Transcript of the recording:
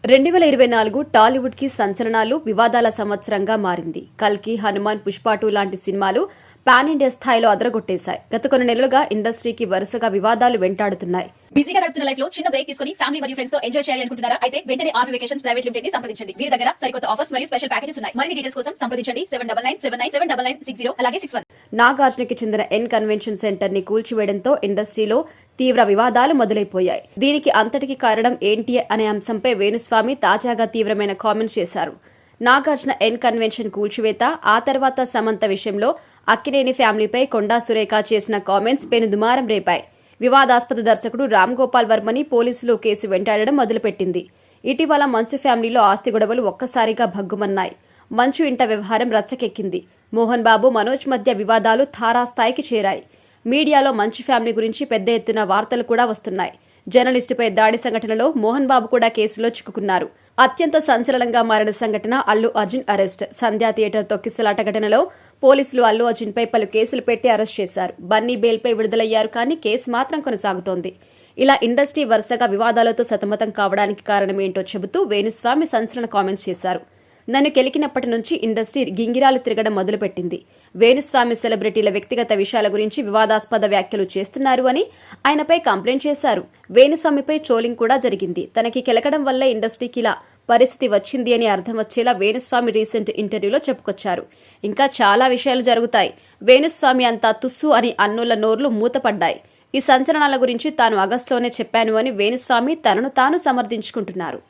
2024 టాలీవుడ్ కి సంచలనాలు వివాదాల సంవత్సరంగా మారింది. కల్కి, హనుమాన్, పుష్ప 2 లాంటి సినిమాలు పాన్ ఇండియా స్థాయిలో అదరగొట్టేశాయి. గత కొన్ని నెలలుగా ఇండస్ట్రీకి వరుసగా వివాదాలు వెంటాడుతున్నాయి. బిజీగా గడుపుతున్న లైఫ్ లో చిన్న బ్రేక్ తీసుకుని ఫ్యామిలీ మరియు ఫ్రెండ్స్ తో ఎంజాయ్ చేయాలి అనుకుంటున్నారా? అయితే వెంటనే ఆర్మీ వెకేషన్స్ ప్రైవేట్ లిమిటెడ్ ని సంప్రదించండి. వీరి దగ్గర సరికొత్త ఆఫర్స్ మరియు స్పెషల్ ప్యాకేజెస్ ఉన్నాయి. మరిన్ని డీటెయిల్స్ కోసం సంప్రదించండి 7997979960 అలాగే 61. నాగార్జునకి చెందిన ఎన్ కన్వెన్షన్ సెంటర్ ని కూల్చివేయడంతో ఇండస్ట్రీలో తీవ్ర వివాదాలు మొదలైపోయాయి. దీనికి అంతటికి కారణం ఏంటి అనే అంశంపై వేణుస్వామి తాజాగా తీవ్రమైన కామెంట్స్ చేశారు. నాగార్జున ఎన్ కన్వెన్షన్ కూల్చివేత, ఆ తర్వాత సమంత విషయంలో అక్కినేని ఫ్యామిలీపై కొండా సురేఖ చేసిన కామెంట్స్ పెనుదుమారం రేపాయి. వివాదాస్పద దర్శకుడు రామ్ గోపాల్ వర్మని పోలీసులు కేసు వెంటాడడం మొదలుపెట్టింది. ఇటీవల మంచు ఫ్యామిలీలో ఆస్తి గొడవలు ఒక్కసారిగా భగ్గుమన్నాయి. మంచు ఇంట వ్యవహారం రచ్చకెక్కింది. మోహన్ బాబు, మనోజ్ మధ్య వివాదాలు తారాస్థాయికి చేరాయి. మీడియాలో మంచు ఫ్యామిలీ గురించి పెద్ద ఎత్తున వార్తలు కూడా వస్తున్నాయి. జర్నలిస్టుపై దాడి సంఘటనలో మోహన్ బాబు కూడా కేసులో చిక్కుకున్నారు. అత్యంత సంచలనంగా మారిన సంఘటన అల్లు అర్జున్ అరెస్ట్. సంధ్యా థియేటర్ తొక్కిసలాట ఘటనలో పోలీసులు అల్లు అర్జున్ పై పలు కేసులు పెట్టి అరెస్ట్ చేశారు. బన్నీ బెయిల్పై విడుదలయ్యారు, కానీ కేసు మాత్రం కొనసాగుతోంది. ఇలా ఇండస్ట్రీ వరుసగా వివాదాలతో సతమతం కావడానికి కారణమేంటో చెబుతూ వేణుస్వామి సంచలన కామెంట్స్ చేశారు. నన్ను కెలికినప్పటి నుంచి ఇండస్ట్రీ గింగిరాలు తిరగడం మొదలుపెట్టింది. వేణుస్వామి సెలబ్రిటీల వ్యక్తిగత విషయాల గురించి వివాదాస్పద వ్యాఖ్యలు చేస్తున్నారు అని ఆయనపై కంప్లైంట్ చేశారు. వేణుస్వామిపై ట్రోలింగ్ కూడా జరిగింది. తనకి కెలకడం వల్ల ఇండస్ట్రీకి ఇలా పరిస్థితి వచ్చింది అని అర్థం వచ్చేలా వేణుస్వామి రీసెంట్ ఇంటర్వ్యూలో చెప్పుకొచ్చారు. ఇంకా చాలా విషయాలు జరుగుతాయి. వేణుస్వామి అంతా తుస్సు అని అన్నుల నోర్లు మూతపడ్డాయి. ఈ సంచలనాల గురించి తాను ఆగస్టులోనే చెప్పాను అని వేణుస్వామి తనను తాను సమర్థించుకుంటున్నారు.